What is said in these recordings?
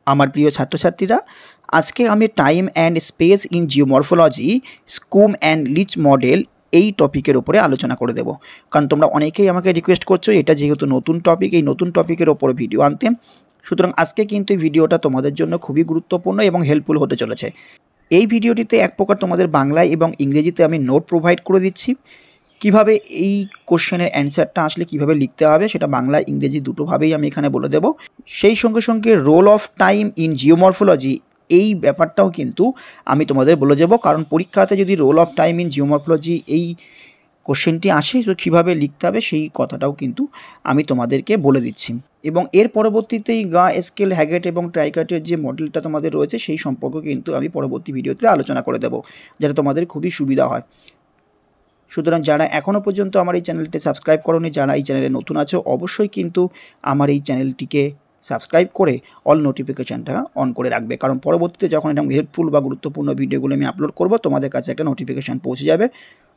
আমার প্রিয় ছাত্রছাত্রীরা, আজকে আমি time and space in geomorphology Schumm and Lichty model এই টপিকের ওপরে আলোচনা করে দেব। কারণ তোমরা অনেকেই আমাকে রিকোয়েস্ট করছো এটা যেহেতু নতুন টপিক, এই নতুন টপিকের ওপরে ভিডিও আনতে। সুতরাং আজকে কিন্তু এই ভিডিওটা তোমাদের জন্য খুবই গুরুত্বপূর্ণ এবং হেল্পফুল হতে চলেছে। এই ভিডিওটিতে এক প্রকার তোমাদের বাংলায় এবং ইংরেজিতে আমি নোট প্রোভাইড করে দিচ্ছি। কিভাবে এই কোশ্চেনের অ্যান্সারটা আসলে কিভাবে লিখতে হবে সেটা বাংলা ইংরেজি দুটোভাবেই আমি এখানে বলে দেব। সেই সঙ্গে সঙ্গে role of time in geomorphology এই ব্যাপারটাও কিন্তু আমি তোমাদের বলে দেব, কারণ পরীক্ষাতে যদি role of time in geomorphology এই কোশ্চেনটি আসে তো কীভাবে লিখতে হবে সেই কথাটাও কিন্তু আমি তোমাদেরকে বলে দিচ্ছি। এবং এর পরবর্তীতেই স্কেল, হ্যাগেট এবং ট্রাইকার্টের যে মডেলটা তোমাদের রয়েছে সেই সম্পর্কে কিন্তু আমি পরবর্তী ভিডিওতে আলোচনা করে দেব, যাতে তোমাদের খুবই সুবিধা হয়। সুতরাং যারা এখনও পর্যন্ত আমার এই চ্যানেলটি সাবস্ক্রাইব করোনি, যারা এই চ্যানেলে নতুন আছো, অবশ্যই কিন্তু আমার এই চ্যানেলটিকে সাবস্ক্রাইব করে অল নোটিফিকেশানটা অন করে রাখবে, কারণ পরবর্তীতে যখন এরকম হেল্পফুল বা গুরুত্বপূর্ণ ভিডিওগুলো আমি আপলোড করব তোমাদের কাছে একটা নোটিফিকেশান পৌঁছে যাবে।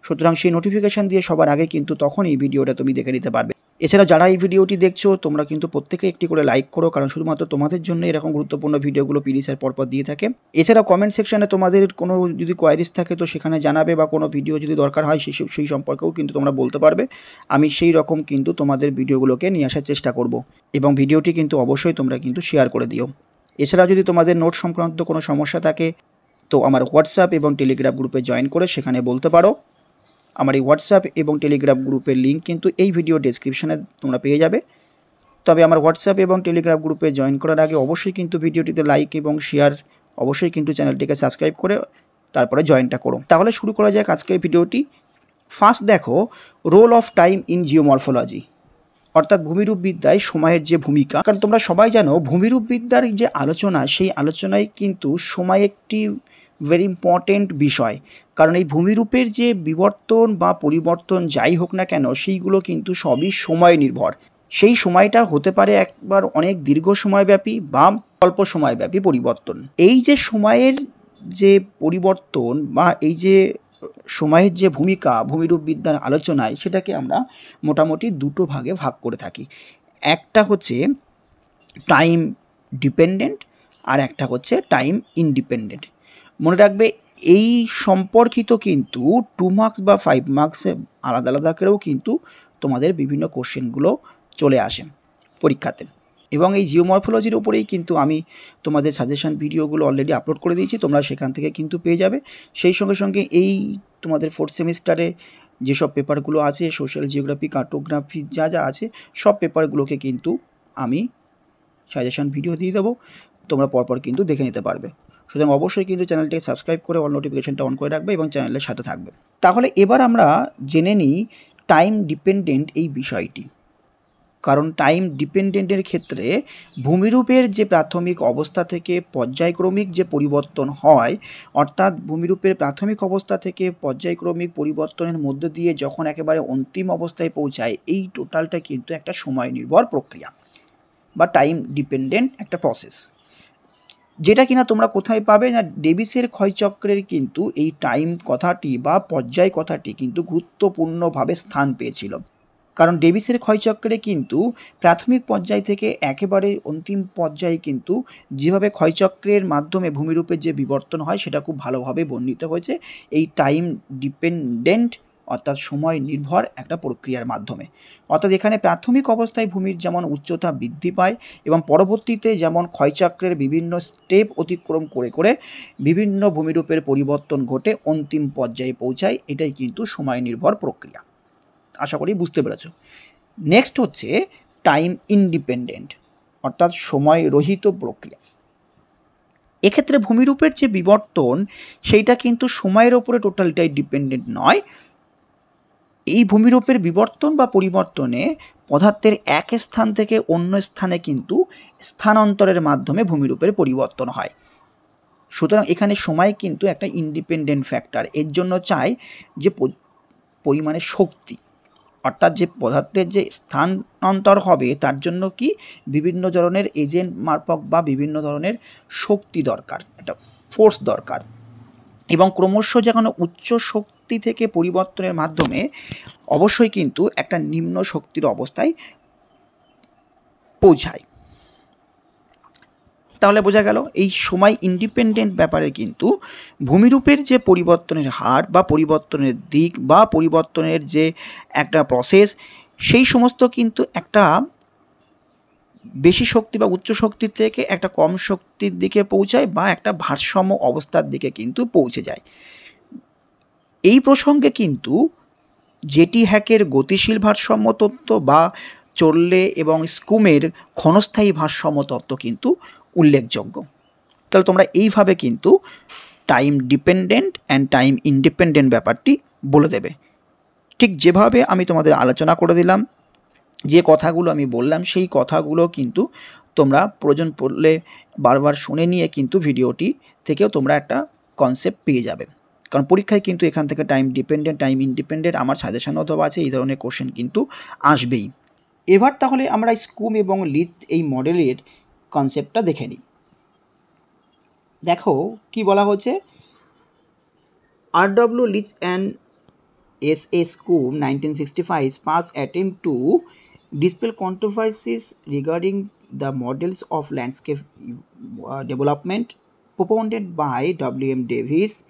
সুতরাং সেই নোটিফিকেশান দিয়ে সবার আগে কিন্তু তখন এই ভিডিওটা তুমি দেখে নিতে পারবে। এছাড়া যারা এই ভিডিওটি দেখছো তোমরা কিন্তু প্রত্যেকে একটি করে লাইক করো, কারণ শুধুমাত্র তোমাদের জন্য এরকম গুরুত্বপূর্ণ ভিডিওগুলো পিডিএসের পরপর দিয়ে থাকে। এছাড়া কমেন্ট সেকশনে তোমাদের কোনো যদি কোয়ারিজ থাকে তো সেখানে জানাবে, বা কোনো ভিডিও যদি দরকার হয় সেই সম্পর্কেও কিন্তু তোমরা বলতে পারবে। আমি সেই রকম কিন্তু তোমাদের ভিডিওগুলোকে নিয়ে আসার চেষ্টা করব, এবং ভিডিওটি কিন্তু অবশ্যই তোমরা কিন্তু শেয়ার করে দিও। এছাড়া যদি তোমাদের নোট সংক্রান্ত কোনো সমস্যা থাকে তো আমার হোয়াটসঅ্যাপ এবং টেলিগ্রাম গ্রুপে জয়েন করে সেখানে বলতে পারো। আমার এই হোয়াটসঅ্যাপ এবং টেলিগ্রাম গ্রুপের লিঙ্ক কিন্তু এই ভিডিও ডেসক্রিপশানে তোমরা পেয়ে যাবে। তবে আমার হোয়াটসঅ্যাপ এবং টেলিগ্রাম গ্রুপে জয়েন করার আগে অবশ্যই কিন্তু ভিডিওটিতে লাইক এবং শেয়ার, অবশ্যই কিন্তু চ্যানেলটিকে সাবস্ক্রাইব করে তারপরে জয়েনটা করো। তাহলে শুরু করা যাক আজকের ভিডিওটি। ফার্স্ট দেখো role of time in geomorphology, অর্থাৎ ভূমিরূপবিদ্যায় সময়ের যে ভূমিকা। কারণ তোমরা সবাই জানো ভূমিরূপবিদ্যার যে আলোচনা, সেই আলোচনায় কিন্তু সময় একটি ভেরি ইম্পর্টেন্ট বিষয়। কারণ এই ভূমিরূপের যে বিবর্তন বা পরিবর্তন যাই হোক না কেন, সেইগুলো কিন্তু সবই সময় নির্ভর। সেই সময়টা হতে পারে একবার অনেক দীর্ঘ সময়ব্যাপী বা অল্প সময়ব্যাপী পরিবর্তন। এই যে সময়ের যে পরিবর্তন বা এই যে সময়ের যে ভূমিকা ভূমিরূপবিদ্যার আলোচনায়, সেটাকে আমরা মোটামুটি দুটো ভাগে ভাগ করে থাকি। একটা হচ্ছে টাইম ডিপেন্ডেন্ট আর একটা হচ্ছে টাইম ইনডিপেন্ডেন্ট। মনে রাখবে এই সম্পর্কিত কিন্তু 2 মার্কস বা 5 মার্কসে আলাদা আলাদা করেও কিন্তু তোমাদের বিভিন্ন কোশ্চেনগুলো চলে আসে পরীক্ষাতে। এবং এই জিওমরফোলজির উপরেই কিন্তু আমি তোমাদের সাজেশন ভিডিওগুলো অলরেডি আপলোড করে দিয়েছি, তোমরা সেখান থেকে কিন্তু পেয়ে যাবে। সেই সঙ্গে সঙ্গে এই তোমাদের 4th সেমিস্টারে যেসব পেপারগুলো আছে, সোশ্যাল জিওগ্রাফি, কার্টোগ্রাফি যা যা আছে, সব পেপারগুলোকে কিন্তু আমি সাজেশন ভিডিও দিয়ে দেবো, তোমরা পরপর কিন্তু দেখে নিতে পারবে। সুতরাং অবশ্যই কিন্তু চ্যানেলটিকে সাবস্ক্রাইব করে অল নোটিফিকেশনটা অন করে রাখবে এবং চ্যানেলের সাথে থাকবে। তাহলে এবার আমরা জেনে নিই টাইম ডিপেন্ডেন্ট এই বিষয়টি। কারণ টাইম ডিপেন্ডেন্টের ক্ষেত্রে ভূমিরূপের যে প্রাথমিক অবস্থা থেকে পর্যায়ক্রমিক যে পরিবর্তন হয়, অর্থাৎ ভূমিরূপের প্রাথমিক অবস্থা থেকে পর্যায়ক্রমিক পরিবর্তনের মধ্য দিয়ে যখন একেবারে অন্তিম অবস্থায় পৌঁছায়, এই টোটালটা কিন্তু একটা সময় নির্ভর প্রক্রিয়া বা টাইম ডিপেন্ডেন্ট একটা প্রসেস, যেটা কিনা তোমরা কোথায় পাবে না, ডেভিসের ক্ষয়চক্রের কিন্তু এই টাইম কথাটি বা পর্যায় কথাটি কিন্তু গুরুত্বপূর্ণভাবে স্থান পেয়েছিল। কারণ ডেভিসের ক্ষয়চক্রে কিন্তু প্রাথমিক পর্যায় থেকে একেবারে অন্তিম পর্যায়ে কিন্তু যেভাবে ক্ষয়চক্রের মাধ্যমে ভূমিরূপের যে বিবর্তন হয় সেটা খুব ভালোভাবে বর্ণিত হয়েছে এই টাইম ডিপেন্ডেন্ট অর্থাৎ সময় নির্ভর একটা প্রক্রিয়ার মাধ্যমে। অর্থাৎ এখানে প্রাথমিক অবস্থায় ভূমির যেমন উচ্চতা বৃদ্ধি পায় এবং পরবর্তীতে যেমন ক্ষয়চক্রের বিভিন্ন স্টেপ অতিক্রম করে করে বিভিন্ন ভূমিরূপের পরিবর্তন ঘটে অন্তিম পর্যায়ে পৌঁছায়, এটাই কিন্তু সময় নির্ভর প্রক্রিয়া। আশা করি বুঝতে পেরেছ। নেক্সট হচ্ছে টাইম ইনডিপেন্ডেন্ট অর্থাৎ সময় রহিত প্রক্রিয়া। এক্ষেত্রে ভূমিরূপের যে বিবর্তন সেইটা কিন্তু সময়ের ওপরে টোটালটাই ডিপেন্ডেন্ট নয়। এই ভূমিরূপের বিবর্তন বা পরিবর্তনে পদার্থের এক স্থান থেকে অন্য স্থানে কিন্তু স্থানান্তরের মাধ্যমে ভূমিরূপের পরিবর্তন হয়। সুতরাং এখানে সময় কিন্তু একটা ইন্ডিপেন্ডেন্ট ফ্যাক্টর। এর জন্য চাই যে পরিমাণে শক্তি, অর্থাৎ যে পদার্থের যে স্থানান্তর হবে তার জন্য কি বিভিন্ন ধরনের এজেন্ট মারফত বা বিভিন্ন ধরনের শক্তি দরকার, একটা ফোর্স দরকার। এবং ক্রমশ যখন উচ্চ শক্তি থেকে পরিবর্তনের মাধ্যমে অবশ্যই কিন্তু একটা নিম্ন শক্তির অবস্থায় পৌঁছায়। তাহলে বোঝা গেল এই সময় ইন্ডিপেন্ডেন্ট ব্যাপারে কিন্তু ভূমিরূপের যে পরিবর্তনের হার বা পরিবর্তনের দিক বা পরিবর্তনের যে একটা প্রসেস, সেই সমস্ত কিন্তু একটা বেশি শক্তি বা উচ্চ শক্তির থেকে একটা কম শক্তির দিকে পৌঁছায় বা একটা ভারসাম্য অবস্থার দিকে কিন্তু পৌঁছে যায়। এই প্রসঙ্গে কিন্তু জেটি হ্যাকের গতিশীল ভারসাম্য তত্ত্ব বা চোরলে এবং স্কুমের ক্ষণস্থায়ী ভারসাম্য তত্ত্ব কিন্তু উল্লেখযোগ্য। তাহলে তোমরা এইভাবে কিন্তু time dependent and time independent ব্যাপারটি বলে দেবে। ঠিক যেভাবে আমি তোমাদের আলোচনা করে দিলাম, যে কথাগুলো আমি বললাম সেই কথাগুলো কিন্তু তোমরা প্রয়োজন পড়লে বারবার শুনে নিয়ে কিন্তু ভিডিওটি থেকেও তোমরা একটা কনসেপ্ট পেয়ে যাবে। কারণ পরীক্ষায় কিন্তু এখান থেকে টাইম ডিপেন্ডেন্ট টাইম ইন্ডিপেন্ডেন্ট আমার সাজেশনও দেওয়া আছে, এই ধরনের কোশ্চেন কিন্তু আসবেই। এবার তাহলে আমরা স্কুম এবং লিস্ট এই মডেলের কনসেপ্টটা দেখে নিই। দেখো কি বলা হচ্ছে, R.W. Leach and S.A. Scoom 1965 past attempt to dispel controversies regarding the models of landscape development propounded by W.M. Davis,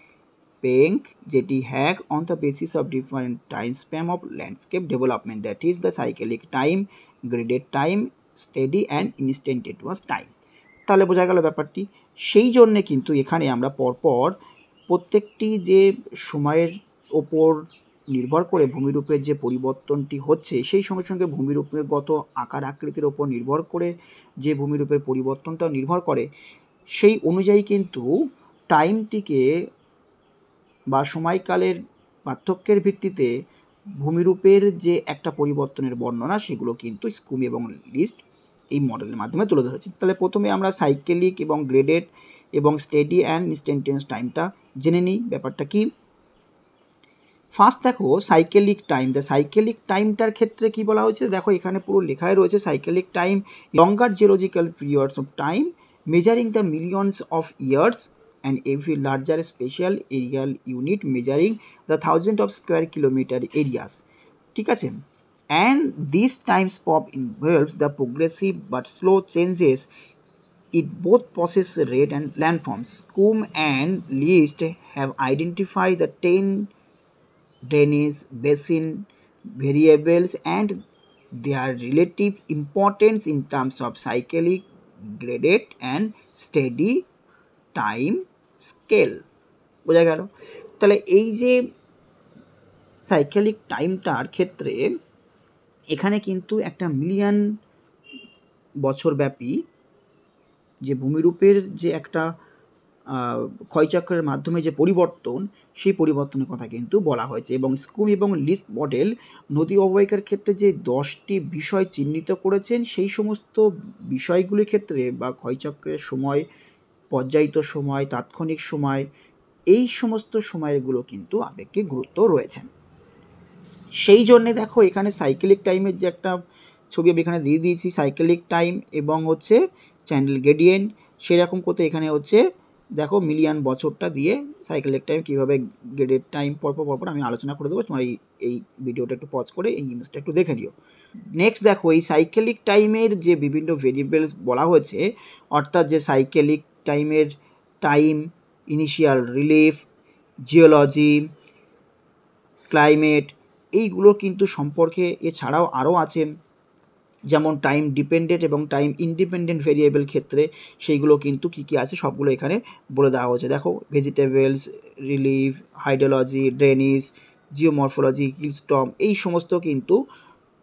Penck, J.T. Hack on the basis of different time span of landscape development, that is the cyclic time, graded time, steady and instantaneous time। তাহলে বোঝা গেল ব্যাপারটি। সেই জন্যে কিন্তু এখানে আমরা পরপর প্রত্যেকটি যে সময়ের ওপর নির্ভর করে ভূমিরূপের যে পরিবর্তনটি হচ্ছে, সেই সঙ্গে সঙ্গে ভূমিরূপগত আকার আকৃতির ওপর নির্ভর করে যে ভূমিরূপের পরিবর্তনটাও নির্ভর করে, সেই অনুযায়ী কিন্তু টাইমটিকে বা সময়কালের পার্থক্যের ভিত্তিতে ভূমিরূপের যে একটা পরিবর্তনের বর্ণনা, সেগুলো কিন্তু স্কুম এবং লিস্ট এই মডেলের মাধ্যমে তুলে ধরেছি। তাহলে প্রথমে আমরা সাইকেলিক এবং গ্রেডেড এবং স্টেডি অ্যান্ড ইনস্ট্যান্টেনিয়াস টাইমটা জেনে নিই। ব্যাপারটা কি, ফার্স্ট দেখো সাইকেলিক টাইম। দ্য সাইকেলিক টাইমটার ক্ষেত্রে কি বলা হয়েছে, দেখো এখানে পুরো লেখাই রয়েছে, cyclic time longer geological periods of time measuring the millions of years and every larger spatial aerial unit measuring the thousands of square kilometer areas, ঠিক আছে। and this time span involves the progressive but slow changes in both process rate and landforms. Scoom and List have identified the 10 drainage basin variables and their relative importance in terms of cyclic, graded and steady time scale. বোঝা গেল। তাহলে এই যে সাইকেলিক টাইমটার ক্ষেত্রে এখানে কিন্তু একটা million বছরব্যাপী যে ভূমিরূপের যে একটা ক্ষয়চক্রের মাধ্যমে যে পরিবর্তন, সেই পরিবর্তনের কথা কিন্তু বলা হয়েছে। এবং স্কুম এবং লিস্ট মডেল নদী অববাহিকার ক্ষেত্রে যে 10টি বিষয় চিহ্নিত করেছেন, সেই সমস্ত বিষয়গুলির ক্ষেত্রে বা ক্ষয়চক্রের সময়, পর্যায়িত সময়, তাৎক্ষণিক সময়, এই সমস্ত সময়গুলো কিন্তু আপেক্ষিক গুরুত্ব রয়েছে। সেই জন্যে দেখো এখানে সাইকেলিক টাইমের যে একটা ছবি আমি এখানে দিয়ে দিয়েছি, সাইকেলিক টাইম এবং হচ্ছে চ্যানেল গ্রেডিয়েন্ট, সেরকম করতে এখানে হচ্ছে দেখো মিলিয়ন বছরটা দিয়ে সাইকেলিক টাইম কীভাবে গ্রেডেড টাইম পরপর আমি আলোচনা করে দেবো। তোমার এই ভিডিওটা একটু পজ করে এই ইমেজটা একটু দেখে নিও। নেক্সট দেখো এই সাইকেলিক টাইমের যে বিভিন্ন ভেরিয়েবলস বলা হয়েছে, অর্থাৎ যে সাইকেলিক টাইমের time, initial relief, geology, climate, এইগুলো কিন্তু সম্পর্কে এছাড়াও আরও আছে, যেমন টাইম ডিপেন্ডেন্ট এবং টাইম ইন্ডিপেন্ডেন্ট ভেরিয়েবল ক্ষেত্রে সেইগুলো কিন্তু কী কী আছে সবগুলো এখানে বলে দেওয়া হয়েছে। দেখো vegetables, relief, hydrology, drainage, geomorphology, hill storm, এই সমস্ত কিন্তু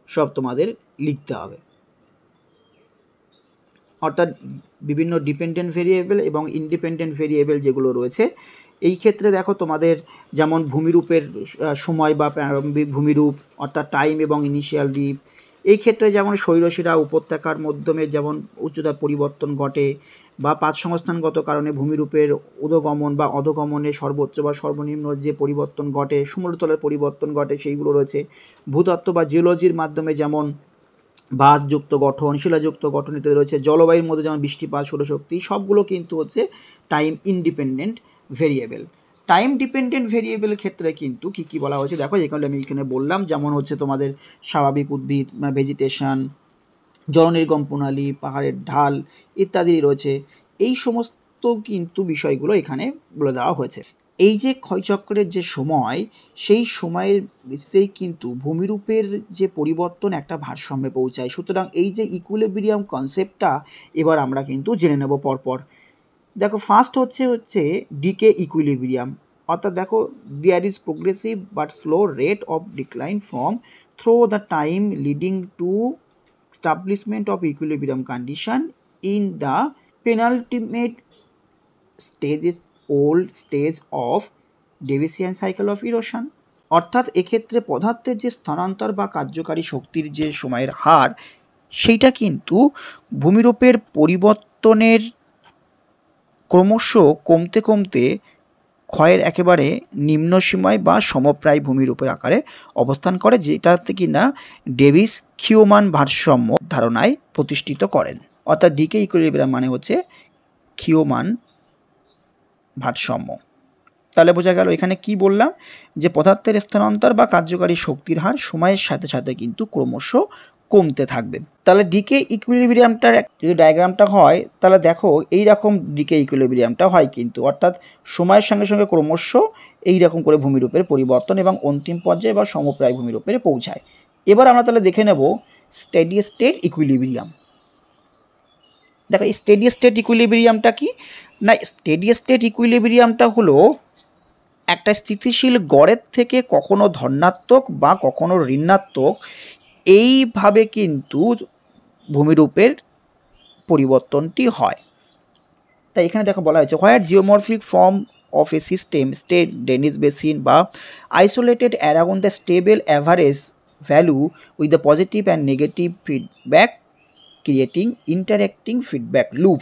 সব তোমাদের লিখতে হবে। অর্থাৎ বিভিন্ন ডিপেন্ডেন্ট ভেরিয়েবল এবং ইন্ডিপেন্ডেন্ট ভেরিয়েবল যেগুলো রয়েছে, এই ক্ষেত্রে দেখো তোমাদের যেমন ভূমিরূপের সময় বা প্রারম্ভিক ভূমিরূপ অর্থাৎ টাইম এবং ইনিশিয়াল রিপ, এই ক্ষেত্রে যেমন শৈলশিরা উপত্যকার মাধ্যমে যেমন উচ্চতার পরিবর্তন ঘটে, বা পাত সংস্থানগত কারণে ভূমিরূপের উদগমন বা অধগমনে সর্বোচ্চ বা সর্বনিম্ন যে পরিবর্তন ঘটে, সমতলের পরিবর্তন ঘটে, সেইগুলো রয়েছে। ভূতত্ত্ব বা জিওলজির মাধ্যমে যেমন বাঁধযুক্ত গঠন, শিলাযুক্ত গঠন ইত্যাদি রয়েছে। জলবায়ুর মধ্যে যেমন বৃষ্টিপাত, সৌরশক্তি, সবগুলো কিন্তু হচ্ছে time independent variable. Time dependent ভেরিয়েবলের ক্ষেত্রে কিন্তু কী কী বলা হয়েছে দেখো, যেখানে আমি এখানে বললাম, যেমন হচ্ছে তোমাদের স্বাভাবিক উদ্ভিদ মানে ভেজিটেশন, জলনির্গম প্রণালী, পাহাড়ের ঢাল ইত্যাদি রয়েছে। এই সমস্ত কিন্তু বিষয়গুলো এখানে বলে দেওয়া হয়েছে। এই যে ক্ষয়চক্রের যে সময়, সেই সময়ের বেসিসেই কিন্তু ভূমিরূপের যে পরিবর্তন একটা ভারসাম্যে পৌঁছায়। সুতরাং এই যে ইকুইলিব্রিয়াম কনসেপ্টটা এবার আমরা কিন্তু জেনে নেব পরপর। দেখো ফার্স্ট হচ্ছে ডিকে ইকুইলিব্রিয়াম, অর্থাৎ দেখো there is progressive but slow rate of decline from through the time leading to establishment of equilibrium condition in the penultimate stages old stage of Davisian cycle of erosion। অর্থাৎ এক্ষেত্রে পদার্থের যে স্থানান্তর বা কার্যকারী শক্তির যে সময়ের হার, সেইটা কিন্তু ভূমিরূপের পরিবর্তনের ক্রমশ কমতে কমতে ক্ষয়ের একেবারে নিম্ন সীমায় বা সমপ্রায় ভূমিরূপের আকারে অবস্থান করে, যেটাতে কিনা ডেভিস খিওমান ভারসাম্য ধারণায় প্রতিষ্ঠিত করেন। অর্থাৎ ডিকে ইকুইলিব্রিয়াম মানে হচ্ছে খিওমান ভারসাম্য। তাহলে বোঝা গেল এখানে কি বললাম, যে পদার্থের স্থানান্তর বা কার্যকারী শক্তির হার সময়ের সাথে সাথে কিন্তু ক্রমশ কমতে থাকবে। তাহলে ডিকে ইকুইলিব্রিয়ামটার যদি ডায়াগ্রামটা হয়, তাহলে দেখো এইরকম ডিকে ইকুইলিব্রিয়ামটা হয় কিন্তু, অর্থাৎ সময়ের সঙ্গে সঙ্গে ক্রমশ এইরকম করে ভূমিরূপের পরিবর্তন এবং অন্তিম পর্যায়ে বা সমপ্রায় ভূমিরূপের পৌঁছায়। এবার আমরা তাহলে দেখে নেব স্টেডি স্টেট ইকুইলিব্রিয়াম। দেখো এই স্টেডি স্টেট ইকুইলিব্রিয়ামটা কি না, স্টেডি স্টেট ইকুইলিব্রিয়ামটা হলো একটা স্থিতিশীল গড়ের থেকে কখনো ধনাত্মক বা কখনো ঋণাত্মক এইভাবে কিন্তু ভূমিরূপের পরিবর্তনটি হয়। তাই এখানে দেখো বলা হয়েছে where geomorphic form of a system state Dennis basin বা isolated around the stable average value with the positive and negative feedback creating interacting feedback loop.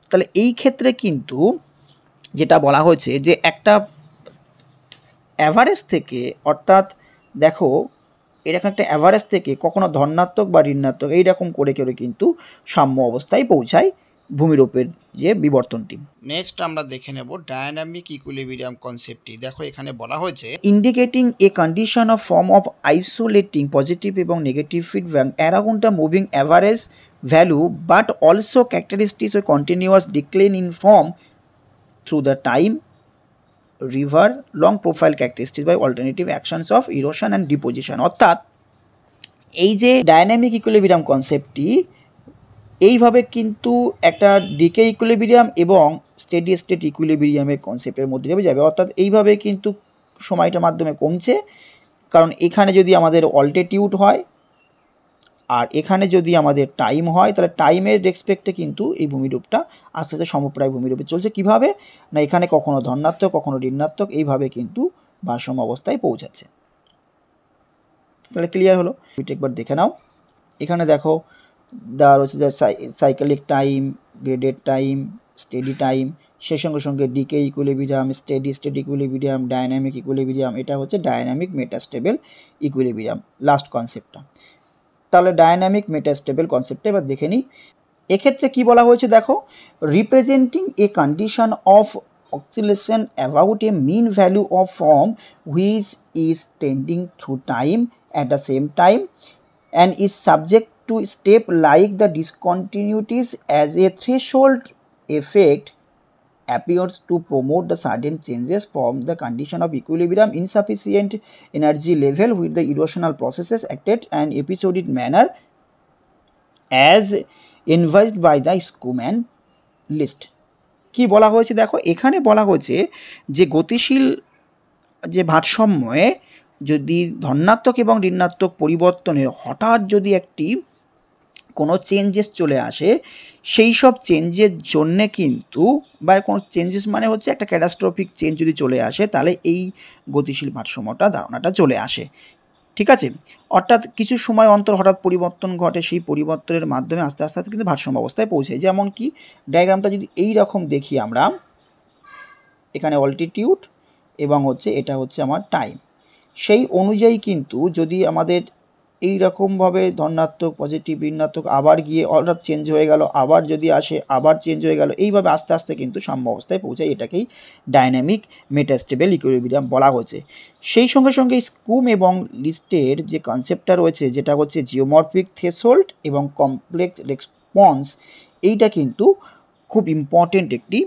তাহলে এই ক্ষেত্রে কিন্তু যেটা বলা হয়েছে যে একটা অ্যাভারেজ থেকে, অর্থাৎ দেখো এরকম একটা অ্যাভারেজ থেকে কখনো ধনাত্মক বা ঋণাত্মক এইরকম করে করে কিন্তু সাম্য অবস্থায় পৌঁছায় ভূমিরূপের যে বিবর্তনটি। নেক্সট আমরা দেখে নেব ডায়নামিক ইকুইলিব্রিয়াম কনসেপ্টটি। দেখো এখানে বলা হয়েছে indicating a condition of form of isolating positive এবং negative feedback around the moving average value but also characteristics of continuous decline in form through the time river long profile characteristics by alternative actions of erosion and deposition. অর্থাৎ এই যে dynamic equilibrium কনসেপ্টটি এইভাবে কিন্তু একটা decay equilibrium এবং steady state ইকুইলিব্রিয়ামের কনসেপ্টের মধ্যে যাবে, অর্থাৎ এইভাবে কিন্তু সময়টার মাধ্যমে কমছে, কারণ এখানে যদি আমাদের অল্টিটিউড হয় আর এখানে যদি আমাদের টাইম হয়, তাহলে টাইমের রেসপেক্টে কিন্তু এই ভূমিরূপটা আস্তে আস্তে সমপ্রায় ভূমিরূপে চলছে। কিভাবে না, এখানে কখনো ধনাত্মক কখনো ঋণাত্মক এইভাবে কিন্তু ভারসাম্য অবস্থায় পৌঁছাচ্ছে। তাহলে ক্লিয়ার হলো, এটা একবার দেখে নাও। এখানে দেখো দেওয়া রয়েছে যে cyclic time, graded time, steady time, সেই সঙ্গে সঙ্গে decay equilibrium, steady state equilibrium, dynamic equilibrium. এটা হচ্ছে ডায়নামিক মেটাস্টেবল ইকুইলিব্রিয়াম লাস্ট কনসেপ্টটা। তাহলে ডায়নামিক মেটাস্টেবল কনসেপ্টটা এবার দেখে নিই। এক্ষেত্রে কি বলা হয়েছে দেখো, representing a condition of oscillation about a mean value of form which is tending through time at the same time and is subject to step like the discontinuities as a threshold effect appears to promote the sudden changes from the condition of equilibrium insufficient energy level with the erosional processes acted an episodic manner as envisaged by the Schumann list। কি বলা হয়েছে দেখো, এখানে বলা হয়েছে যে গতিশীল যে ভারসাম্যে যদি ধনাত্মক এবং ঋণাত্মক পরিবর্তনের হঠাৎ যদি একটি কোনো চেঞ্জেস চলে আসে, সেই সব চেঞ্জের জন্যে কিন্তু বা কোনো চেঞ্জেস মানে হচ্ছে একটা ক্যাটাস্ট্রফিক চেঞ্জ যদি চলে আসে, তাহলে এই গতিশীল ভারসাম্যটা ধারণাটা চলে আসে। ঠিক আছে, অর্থাৎ কিছু সময় অন্তর হঠাৎ পরিবর্তন ঘটে, সেই পরিবর্তনের মাধ্যমে আস্তে আস্তে আস্তে কিন্তু ভারসাম্য অবস্থায় পৌঁছায়। যেমন কি ডায়াগ্রামটা যদি এই রকম দেখি আমরা, এখানে অল্টিটিউড এবং হচ্ছে এটা হচ্ছে আমার টাইম, সেই অনুযায়ী কিন্তু যদি আমাদের এই রকমভাবে ধনাত্মক পজিটিভ ঋণাত্মক আবার গিয়ে হঠাৎ চেঞ্জ হয়ে গেল, আবার যদি আসে আবার চেঞ্জ হয়ে গেল, এইভাবে আস্তে আস্তে কিন্তু সাম্য অবস্থায় পৌঁছায়। এটাকেই ডায়নামিক মেটাস্টেবল ইকুইলিব্রিয়াম বলা হয়েছে। সেই সঙ্গে সঙ্গে স্কুম এবং লিস্টের যে কনসেপ্টটা রয়েছে, যেটা হচ্ছে জিওমরফিক থ্রেশহোল্ড এবং কমপ্লেক্স রেসপন্স, এইটা কিন্তু খুব ইম্পর্টেন্ট একটি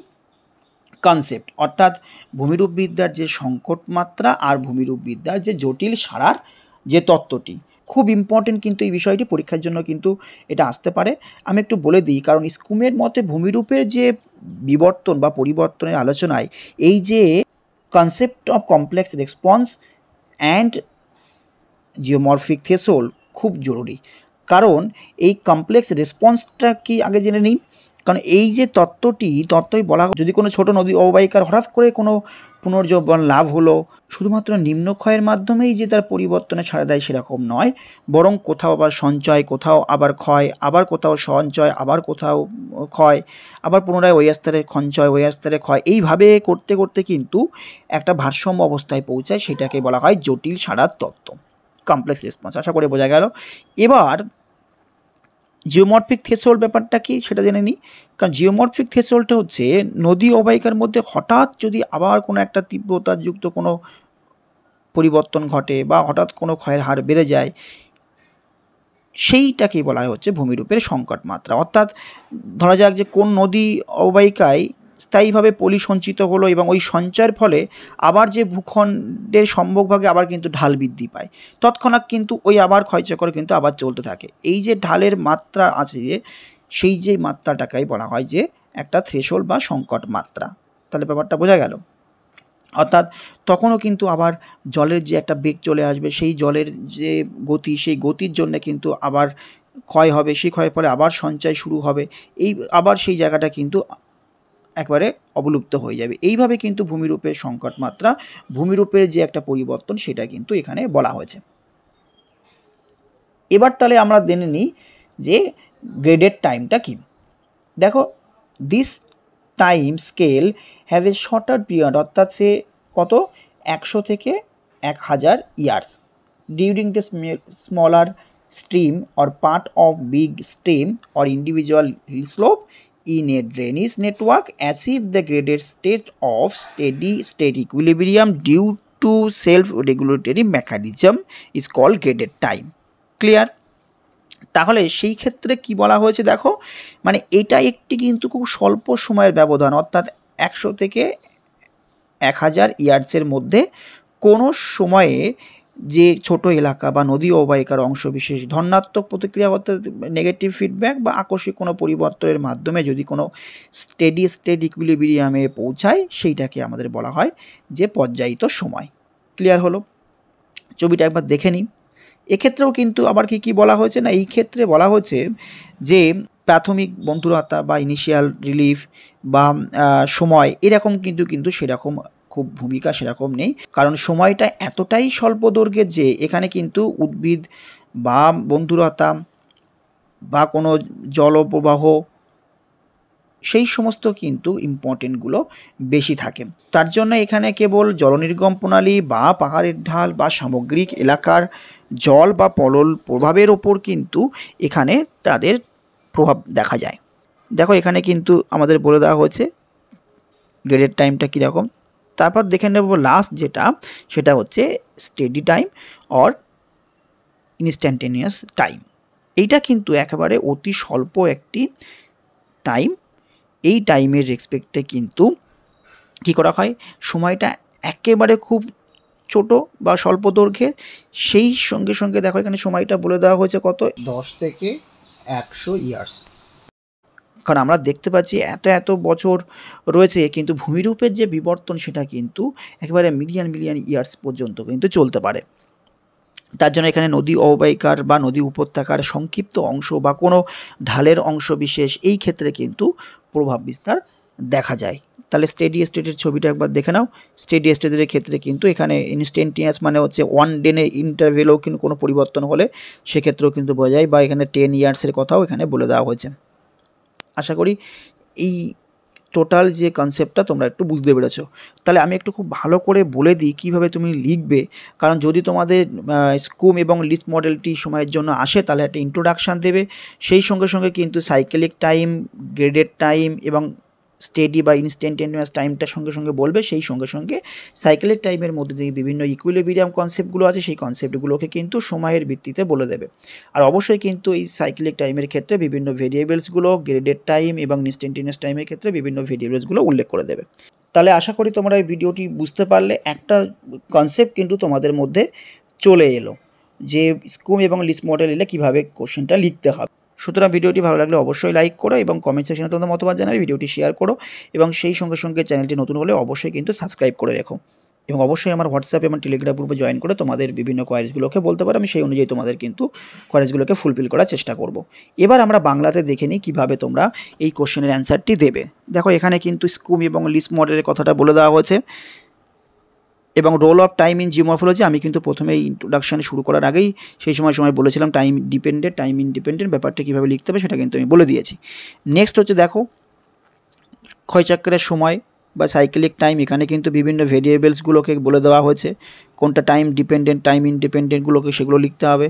কনসেপ্ট, অর্থাৎ ভূমিরূপবিদ্যার যে সংকট মাত্রা আর ভূমিরূপবিদ্যার যে জটিল সারার যে তত্ত্বটি, খুব ইম্পর্টেন্ট কিন্তু এই বিষয়টি পরীক্ষার জন্য কিন্তু এটা আসতে পারে। আমি একটু বলে দিই, কারণ স্কুমের মতে ভূমিরূপের যে বিবর্তন বা পরিবর্তনের আলোচনায় এই যে concept of complex response and geomorphic threshold খুব জরুরি। কারণ এই কমপ্লেক্স রেসপন্সটা কি আগে জেনে নিই। কারণ এই যে তত্ত্বই বলা, যদি কোনো ছোট নদী অববাহিকার হঠাৎ করে কোনো পুনর্জীবন লাভ হলো, শুধুমাত্র নিম্নক্ষয়ের মাধ্যমেই যে তার পরিবর্তনে ছাড়া দেয় সেরকম নয়, বরং কোথাও আবার সঞ্চয়, কোথাও আবার ক্ষয়, আবার কোথাও সঞ্চয়, আবার কোথাও ক্ষয়, আবার পুনরায় ওই স্তরে সঞ্চয়, ওই স্তরে ক্ষয়, এইভাবে করতে করতে কিন্তু একটা ভারসাম্য অবস্থায় পৌঁছায়, সেটাকে বলা হয় জটিল সারার তত্ত্ব, কমপ্লেক্স রেসপন্স। আশা করে বোঝা গেল। এবার জিওমরফিক থ্রেশহোল্ড ব্যাপারটা কি সেটা জেনে নিই। কারণ জিওমরফিক থ্রেশহোল্ডটা হচ্ছে নদী অববাহিকার মধ্যে হঠাৎ যদি আবার কোনো একটা তীব্রতাযুক্ত কোনো পরিবর্তন ঘটে বা হঠাৎ কোনো ক্ষয়ের হার বেড়ে যায়, সেইটাকেই বলা হচ্ছে ভূমিরূপের সংকট মাত্রা। অর্থাৎ ধরা যাক যে কোন নদী অববাহিকায় স্থায়ীভাবে পলি সঞ্চিত হলো এবং ওই সঞ্চয়ের ফলে আবার যে ভূখণ্ডের সম্মুখভাগে আবার কিন্তু ঢাল বৃদ্ধি পায়, তৎক্ষণাৎ কিন্তু ওই আবার ক্ষয়চক্র কিন্তু আবার চলতে থাকে। এই যে ঢালের মাত্রা আছে, যে সেই যে মাত্রাটাকেই বলা হয় যে একটা থ্রেশহোল্ড বা সংকট মাত্রা। তাহলে ব্যাপারটা বোঝা গেল। অর্থাৎ তখনও কিন্তু আবার জলের যে একটা বেগ চলে আসবে, সেই জলের যে গতি, সেই গতির জন্য কিন্তু আবার ক্ষয় হবে, সেই ক্ষয়ের ফলে আবার সঞ্চয় শুরু হবে, এই আবার সেই জায়গাটা কিন্তু একবারে অবলুপ্ত হয়ে যাবে। এইভাবে কিন্তু ভূমিরূপের সংকট মাত্রা, ভূমিরূপের যে একটা পরিবর্তন, সেটা কিন্তু এখানে বলা হয়েছে। এবার তাহলে আমরা জেনে নিই যে গ্রেডেড টাইমটা কি। দেখো, this time scale have a shorter period, অর্থাৎ সে কত 100 থেকে 1000 years during the smaller stream or part of big stream or individual hill slope in a drainage network achieve the graded state of steady state equilibrium due to self-regulatory mechanism is called graded time. Clear? তাহলে সেই ক্ষেত্রে কি বলা হয়েছে দেখো, মানে এটা একটি কিন্তু খুব স্বল্প সময়ের ব্যবধান, অর্থাৎ 100 থেকে 1000 ইয়ার্সের মধ্যে কোনো সময়ে যে ছোট এলাকা বা নদী অববাহিকার অংশবিশেষ ধনাত্মক প্রতিক্রিয়া, অর্থাৎ নেগেটিভ ফিডব্যাক বা আকস্মিক কোনো পরিবর্তনের মাধ্যমে যদি কোনো স্টেডি স্টেট ইকুইলিব্রিয়ামে পৌঁছায়, সেইটাকে আমাদের বলা হয় যে পর্যায়িত সময়। ক্লিয়ার হলো? ছবিটা একবার দেখে নিই। এক্ষেত্রেও কিন্তু আবার কি বলা হয়েছে না, এই ক্ষেত্রে বলা হয়েছে যে প্রাথমিক বন্ধুরতা বা ইনিশিয়াল রিলিফ বা সময়, এরকম কিন্তু সেরকম খুব ভূমিকা সেরকম নেই, কারণ সময়টা এতটাই স্বল্প দৈর্ঘ্যের যে এখানে কিন্তু উদ্ভিদ বা বন্ধুরতা বা কোনো জলপ্রবাহ, সেই সমস্ত কিন্তু ইম্পর্টেন্টগুলো বেশি থাকে। তার জন্য এখানে কেবল জলনির্গম প্রণালী বা পাহাড়ের ঢাল বা সামগ্রিক এলাকার জল বা পলল প্রভাবের ওপর কিন্তু এখানে তাদের প্রভাব দেখা যায়। দেখো, এখানে কিন্তু আমাদের বলে দেওয়া হয়েছে গ্রেডেড টাইমটা কীরকম। তারপর দেখে নেব লাস্ট যেটা, সেটা হচ্ছে steady time or instantaneous time. এইটা কিন্তু একেবারে অতি স্বল্প একটি টাইম। এই টাইমের রেসপেক্টে কিন্তু কী করা হয়, সময়টা একেবারে খুব ছোট বা স্বল্প দৈর্ঘ্যের, সেই সঙ্গে সঙ্গে দেখো এখানে সময়টা বলে দেওয়া হয়েছে কত, 10 থেকে 100 ইয়ার্স। কারণ আমরা দেখতে পাচ্ছি এত বছর রয়েছে, কিন্তু ভূমিরূপের যে বিবর্তন সেটা কিন্তু একেবারে মিলিয়ন ইয়ার্স পর্যন্ত কিন্তু চলতে পারে। তার জন্য এখানে নদী অববাহিকার বা নদী উপত্যকার সংক্ষিপ্ত অংশ বা কোনো ঢালের অংশ বিশেষ, এই ক্ষেত্রে কিন্তু প্রভাব বিস্তার দেখা যায়। তাহলে স্টেডি স্টেটের ছবিটা একবার দেখে নাও। স্টেডি স্টেটের ক্ষেত্রে কিন্তু এখানে ইনস্ট্যান্টিনিয়াস মানে হচ্ছে 1 ডেনের ইন্টারভেলেও কিন্তু কোনো পরিবর্তন হলে সেক্ষেত্রেও কিন্তু বোঝা যায়, বা এখানে 10 ইয়ার্সের কথাও এখানে বলে দেওয়া হয়েছে। আশা করি এই টোটাল যে কনসেপ্টটা তোমরা একটু বুঝতে পেরেছো। তাহলে আমি একটু খুব ভালো করে বলে দিই কীভাবে তুমি লিখবে, কারণ যদি তোমাদের স্কুম এবং লিস্ট মডেলটি সময়ের জন্য আসে, তাহলে একটা ইন্ট্রোডাকশান দেবে, সেই সঙ্গে সঙ্গে কিন্তু সাইকেলিক টাইম, গ্রেডেড টাইম এবং স্টেডি বা ইনস্ট্যান্টেনিয়াস টাইমটার সঙ্গে সঙ্গে বলবে, সেই সঙ্গে সঙ্গে সাইকেলের টাইমের মধ্যে দিয়ে বিভিন্ন ইকুইলিব্রিয়াম কনসেপ্টগুলো আছে সেই কনসেপ্টগুলোকে কিন্তু সময়ের ভিত্তিতে বলে দেবে। আর অবশ্যই কিন্তু এই সাইক্লিক টাইমের ক্ষেত্রে বিভিন্ন ভেরিয়েবলসগুলো, গ্রেডেড টাইম এবং ইনস্ট্যান্টেনিয়াস টাইমের ক্ষেত্রে বিভিন্ন ভেরিয়েবলসগুলো উল্লেখ করে দেবে। তাহলে আশা করি তোমরা এই ভিডিওটি বুঝতে পারলে, একটা কনসেপ্ট কিন্তু তোমাদের মধ্যে চলে এলো যে স্কুম এবং লিস্ট মডেল এলে কীভাবে কোশ্চেনটা লিখতে হবে। সুতরাং ভিডিওটি ভালো লাগলে অবশ্যই লাইক করো এবং কমেন্ট সেকশনে তোমাদের মতামত জানাবে, ভিডিওটি শেয়ার করো এবং সেই সঙ্গে সঙ্গে চ্যানেলটি নতুন হলে অবশ্যই কিন্তু সাবস্ক্রাইব করে রেখো এবং অবশ্যই আমার হোয়াটসঅ্যাপ এবং টেলিগ্রাম গ্রুপে জয়েন করে তোমাদের বিভিন্ন কোয়ারিজগুলোকে বলতে পারো, আমি সেই অনুযায়ী তোমাদের কিন্তু কোয়ারিজগুলোকে ফুলফিল করার চেষ্টা করব। এবার আমরা বাংলাতে দেখে নিই কীভাবে তোমরা এই কোশ্চেনের অ্যান্সারটি দেবে। দেখো এখানে কিন্তু স্কুম এবং লিস্ট মডেলের কথাটা বলে দেওয়া হয়েছে এবং role of time in geomorphology আমি কিন্তু প্রথমে ইন্ট্রোডাকশান শুরু করার আগেই সেই সময় বলেছিলাম টাইম ডিপেন্ডেন্ট, টাইম ইনডিপেন্ডেন্ট ব্যাপারটা কীভাবে লিখতে হবে সেটা কিন্তু আমি বলে দিয়েছি। নেক্সট হচ্ছে দেখো ক্ষয়চক্রের সময় বা সাইক্লিক টাইম, এখানে কিন্তু বিভিন্ন ভেরিয়েবলসগুলোকে বলে দেওয়া হয়েছে, কোনটা টাইম ডিপেন্ডেন্ট টাইম ইনডিপেন্ডেন্টগুলোকে সেগুলো লিখতে হবে।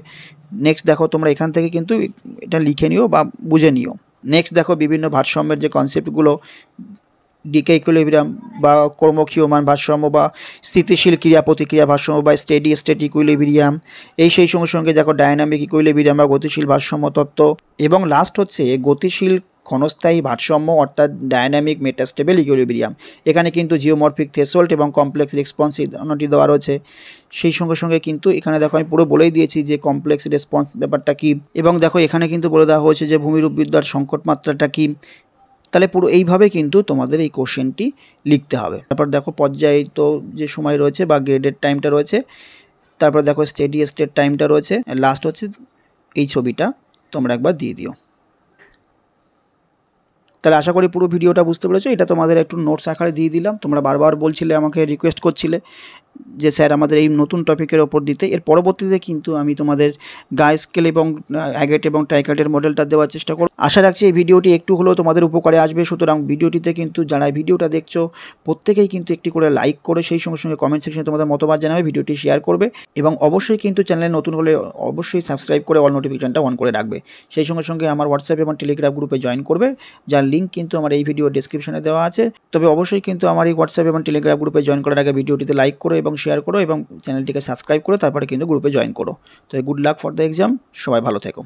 নেক্সট দেখো তোমরা এখান থেকে কিন্তু এটা লিখে নিও বা বুঝে নিও। নেক্সট দেখো বিভিন্ন ভারসাম্যের যে কনসেপ্টগুলো, ডিকে ইকুইলিব্রিয়াম বা কর্মক্ষীয়মান ভারসাম্য বা স্থিতিশীল ক্রিয়া প্রতিক্রিয়া ভারসাম্য বা স্টেডি স্টেট ইকুইলিব্রিয়াম, এই সেই সঙ্গে সঙ্গে দেখো ডায়নামিক ইকুইলিব্রিয়াম বা গতিশীল ভারসাম্য তত্ত্ব এবং লাস্ট হচ্ছে গতিশীল ক্ষণস্থায়ী ভারসাম্য অর্থাৎ ডায়নামিক মেটাস্টেবল ইকুইলিব্রিয়াম। এখানে কিন্তু জিওমরফিক থ্রেশহোল্ড এবং কমপ্লেক্স রেসপন্স এই ধারণাটি দেওয়া রয়েছে। সেই সঙ্গে সঙ্গে কিন্তু এখানে দেখো আমি পুরো বলেই দিয়েছি যে কমপ্লেক্স রেসপন্স ব্যাপারটা কী এবং দেখো এখানে কিন্তু বলে দেওয়া হয়েছে যে ভূমিরূপবিদ্যার সংকট মাত্রাটা কী। তাহলে পুরো এইভাবে কিন্তু তোমাদের এই কোশ্চেনটি লিখতে হবে। তারপর দেখো পর্যায়িত যে সময় রয়েছে বা গ্রেডেড টাইমটা রয়েছে, তারপর দেখো স্টেডি স্টেট টাইমটা রয়েছে, লাস্ট হচ্ছে এই ছবিটা তোমরা একবার দিয়ে দিও। তাহলে আশা করি পুরো ভিডিওটা বুঝতে পেরেছো। এটা তোমাদের একটু নোটস আকারে দিয়ে দিলাম, তোমরা বারবার বলছিলে, আমাকে রিকোয়েস্ট করছিলে যে স্যার আমাদের এই নতুন টপিকের ওপর দিতে। এর পরবর্তীতে কিন্তু আমি তোমাদের গাই স্কেল এবং অ্যাগেট এবং ট্রাইকার্টের মডেলটা দেওয়ার চেষ্টা করব। আশা রাখছি এই ভিডিওটি একটু হলেও তোমাদের উপকারে আসবে। সুতরাং ভিডিওটিতে কিন্তু যারা ভিডিওটা দেখছো প্রত্যেকেই কিন্তু একটি করে লাইক করে সেই সঙ্গে সঙ্গে কমেন্ট সেকশনে তোমাদের মতামত জানাবে, ভিডিওটি শেয়ার করবে এবং অবশ্যই কিন্তু চ্যানেলে নতুন হলে অবশ্যই সাবস্ক্রাইব করে অল নোটিফিকেশনটা অন করে রাখবে। সেই সঙ্গে সঙ্গে আমার হোয়াটসঅ্যাপ এবং টেলিগ্রাম গ্রুপে জয়েন করবে, যার লিঙ্ক কিন্তু আমার এই ভিডিও ডেসক্রিপশনে দেওয়া আছে। তবে অবশ্যই কিন্তু আমার এই হোয়াটসঅ্যাপ এবং টেলিগ্রাম গ্রুপে জয়েন করার আগে ভিডিওটিতে লাইক করো এবং শেয়ার করো এবং চ্যানেলটিকে সাবস্ক্রাইব করো, তারপরে কিন্তু গ্রুপে জয়েন করো। তো good luck for the exam, সবাই ভালো থেকো।